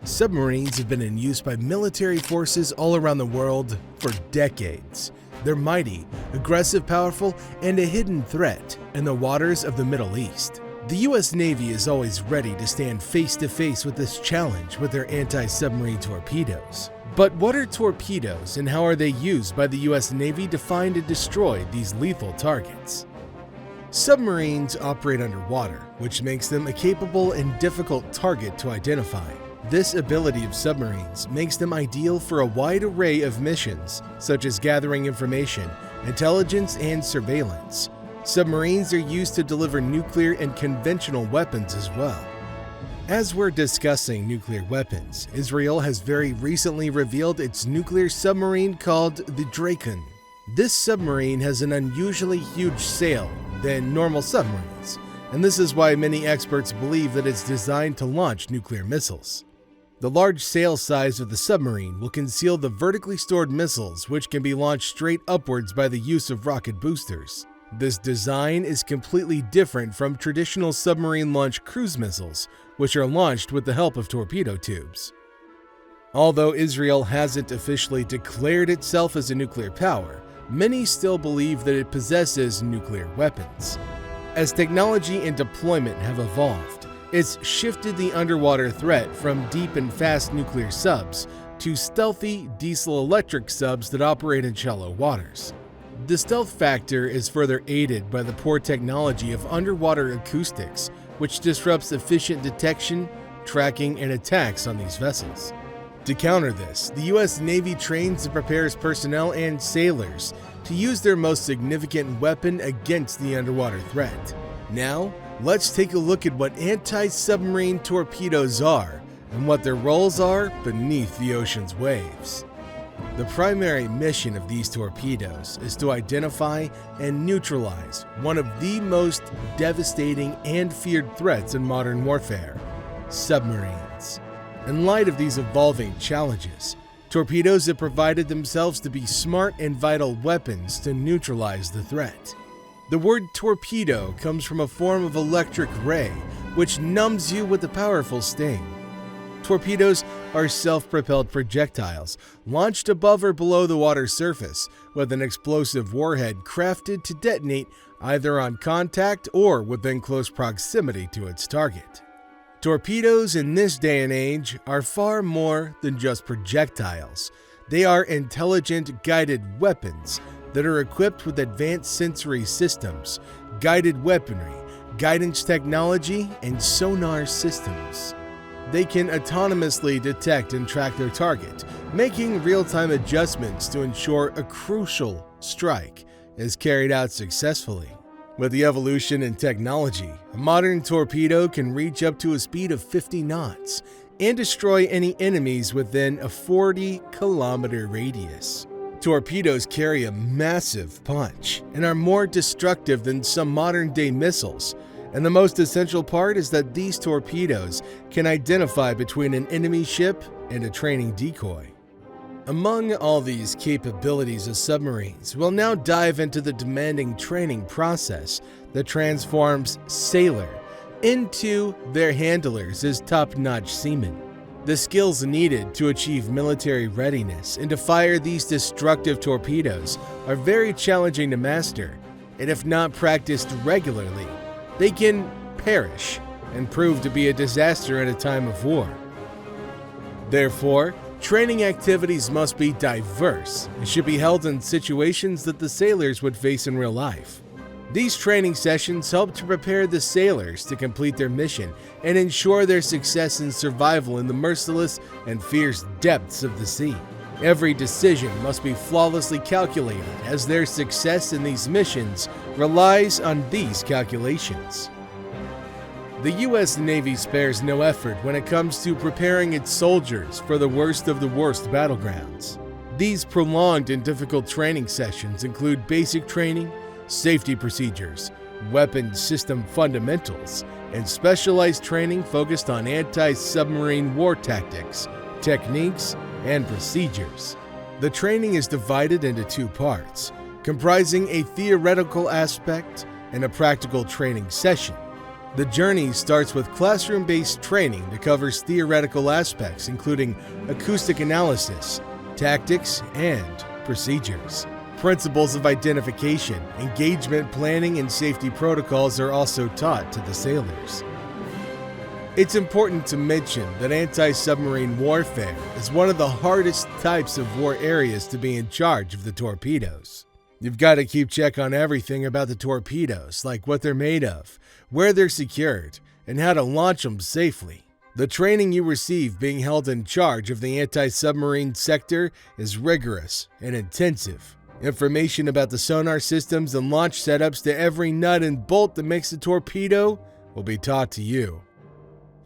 Submarines have been in use by military forces all around the world for decades. They're mighty, aggressive, powerful, and a hidden threat in the waters of the Middle East. The U.S. Navy is always ready to stand face-to-face with this challenge with their anti-submarine torpedoes. But what are torpedoes and how are they used by the U.S. Navy to find and destroy these lethal targets? Submarines operate underwater, which makes them a capable and difficult target to identify. This ability of submarines makes them ideal for a wide array of missions, such as gathering information, intelligence, and surveillance. Submarines are used to deliver nuclear and conventional weapons as well. As we're discussing nuclear weapons, Israel has very recently revealed its nuclear submarine called the Draken. This submarine has an unusually huge sail than normal submarines, and this is why many experts believe that it's designed to launch nuclear missiles. The large sail size of the submarine will conceal the vertically stored missiles, which can be launched straight upwards by the use of rocket boosters. This design is completely different from traditional submarine-launched cruise missiles, which are launched with the help of torpedo tubes. Although Israel hasn't officially declared itself as a nuclear power, many still believe that it possesses nuclear weapons. As technology and deployment have evolved, it's shifted the underwater threat from deep and fast nuclear subs to stealthy diesel-electric subs that operate in shallow waters. The stealth factor is further aided by the poor technology of underwater acoustics, which disrupts efficient detection, tracking, and attacks on these vessels. To counter this, the U.S. Navy trains and prepares personnel and sailors to use their most significant weapon against the underwater threat. Now, let's take a look at what anti-submarine torpedoes are and what their roles are beneath the ocean's waves. The primary mission of these torpedoes is to identify and neutralize one of the most devastating and feared threats in modern warfare: submarines. In light of these evolving challenges, torpedoes have provided themselves to be smart and vital weapons to neutralize the threat. The word torpedo comes from a form of electric ray, which numbs you with a powerful sting. Torpedoes are self-propelled projectiles launched above or below the water's surface with an explosive warhead crafted to detonate either on contact or within close proximity to its target. Torpedoes in this day and age are far more than just projectiles. They are intelligent, guided weapons that are equipped with advanced sensory systems, guided weaponry, guidance technology, and sonar systems. They can autonomously detect and track their target, making real-time adjustments to ensure a crucial strike is carried out successfully. With the evolution in technology, a modern torpedo can reach up to a speed of 50 knots and destroy any enemies within a 40-kilometer radius. Torpedoes carry a massive punch and are more destructive than some modern-day missiles, and the most essential part is that these torpedoes can identify between an enemy ship and a training decoy. Among all these capabilities of submarines, we'll now dive into the demanding training process that transforms sailor into their handlers as top-notch seamen. The skills needed to achieve military readiness and to fire these destructive torpedoes are very challenging to master, and if not practiced regularly, they can perish and prove to be a disaster at a time of war. Therefore, training activities must be diverse and should be held in situations that the sailors would face in real life. These training sessions help to prepare the sailors to complete their mission and ensure their success and survival in the merciless and fierce depths of the sea. Every decision must be flawlessly calculated, as their success in these missions relies on these calculations. The U.S. Navy spares no effort when it comes to preparing its soldiers for the worst of the worst battlegrounds. These prolonged and difficult training sessions include basic training, safety procedures, weapon system fundamentals, and specialized training focused on anti-submarine war tactics, techniques, and procedures. The training is divided into two parts, comprising a theoretical aspect and a practical training session. The journey starts with classroom-based training that covers theoretical aspects including acoustic analysis, tactics, and procedures. Principles of identification, engagement planning, and safety protocols are also taught to the sailors. It's important to mention that anti-submarine warfare is one of the hardest types of war areas to be in charge of the torpedoes. You've got to keep check on everything about the torpedoes, like what they're made of, where they're secured, and how to launch them safely. The training you receive being held in charge of the anti-submarine sector is rigorous and intensive. Information about the sonar systems and launch setups to every nut and bolt that makes the torpedo will be taught to you.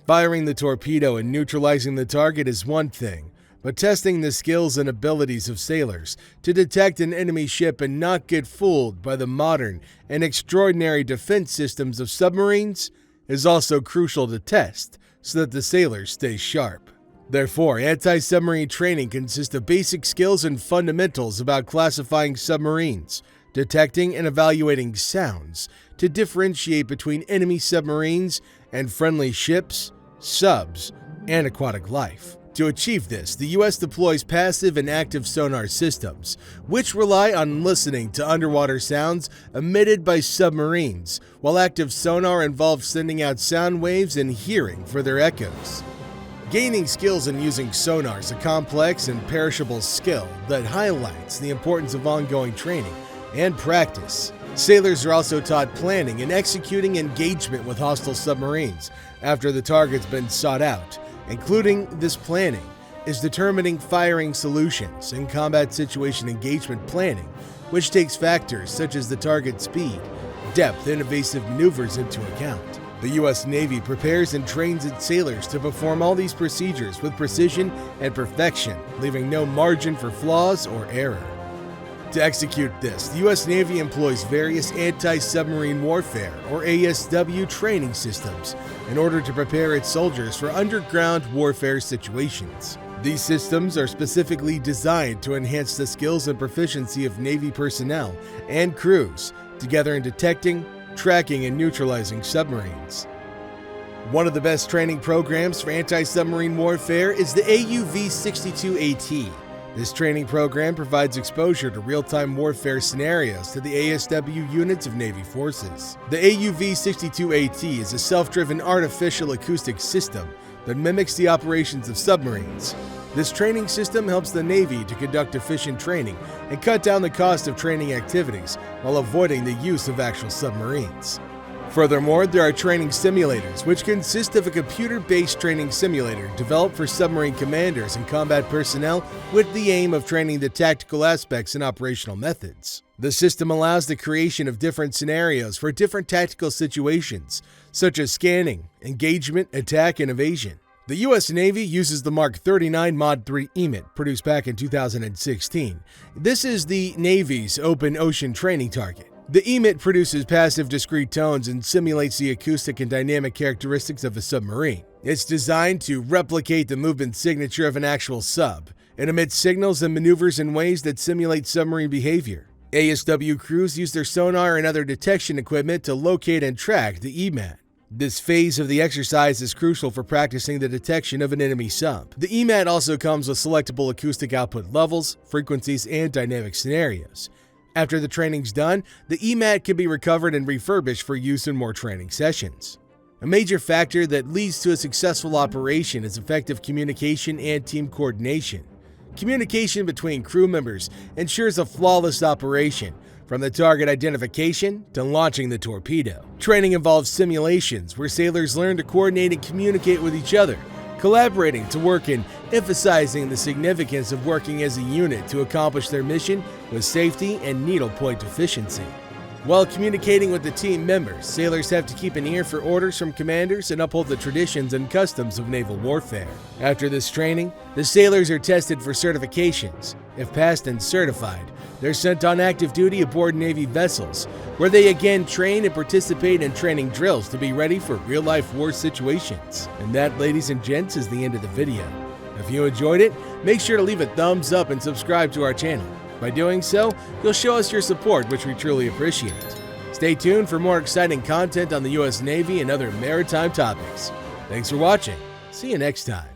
Firing the torpedo and neutralizing the target is one thing, but testing the skills and abilities of sailors to detect an enemy ship and not get fooled by the modern and extraordinary defense systems of submarines is also crucial to test so that the sailors stay sharp. Therefore, anti-submarine training consists of basic skills and fundamentals about classifying submarines, detecting and evaluating sounds to differentiate between enemy submarines and friendly ships, subs, and aquatic life. To achieve this, the U.S. deploys passive and active sonar systems, which rely on listening to underwater sounds emitted by submarines, while active sonar involves sending out sound waves and hearing for their echoes. Gaining skills in using sonar is a complex and perishable skill that highlights the importance of ongoing training and practice. Sailors are also taught planning and executing engagement with hostile submarines after the target's been sought out. Including this planning is determining firing solutions and combat situation engagement planning, which takes factors such as the target speed, depth, and evasive maneuvers into account. The U.S. Navy prepares and trains its sailors to perform all these procedures with precision and perfection, leaving no margin for flaws or error. To execute this, the U.S. Navy employs various anti-submarine warfare, or ASW, training systems in order to prepare its soldiers for underground warfare situations. These systems are specifically designed to enhance the skills and proficiency of Navy personnel and crews, together in detecting, tracking, and neutralizing submarines. One of the best training programs for anti-submarine warfare is the AUV-62AT. This training program provides exposure to real-time warfare scenarios to the ASW units of Navy forces. The AUV-62AT is a self-driven artificial acoustic system that mimics the operations of submarines. This training system helps the Navy to conduct efficient training and cut down the cost of training activities while avoiding the use of actual submarines. Furthermore, there are training simulators, which consist of a computer-based training simulator developed for submarine commanders and combat personnel with the aim of training the tactical aspects and operational methods. The system allows the creation of different scenarios for different tactical situations, such as scanning, engagement, attack, and evasion. The U.S. Navy uses the Mark 39 Mod 3 EMIT, produced back in 2016. This is the Navy's open ocean training target. The EMIT produces passive discrete tones and simulates the acoustic and dynamic characteristics of a submarine. It's designed to replicate the movement signature of an actual sub. It emits signals and maneuvers in ways that simulate submarine behavior. ASW crews use their sonar and other detection equipment to locate and track the EMAT. This phase of the exercise is crucial for practicing the detection of an enemy sub. The EMAT also comes with selectable acoustic output levels, frequencies, and dynamic scenarios. After the training's done, the EMAT can be recovered and refurbished for use in more training sessions. A major factor that leads to a successful operation is effective communication and team coordination. Communication between crew members ensures a flawless operation, from the target identification to launching the torpedo. Training involves simulations where sailors learn to coordinate and communicate with each other, collaborating to work in emphasizing the significance of working as a unit to accomplish their mission with safety and needlepoint efficiency. While communicating with the team members, sailors have to keep an ear for orders from commanders and uphold the traditions and customs of naval warfare. After this training, the sailors are tested for certifications. If passed and certified, they're sent on active duty aboard Navy vessels, where they again train and participate in training drills to be ready for real-life war situations. And that, ladies and gents, is the end of the video. If you enjoyed it, make sure to leave a thumbs up and subscribe to our channel. By doing so, you'll show us your support, which we truly appreciate. Stay tuned for more exciting content on the U.S. Navy and other maritime topics. Thanks for watching. See you next time.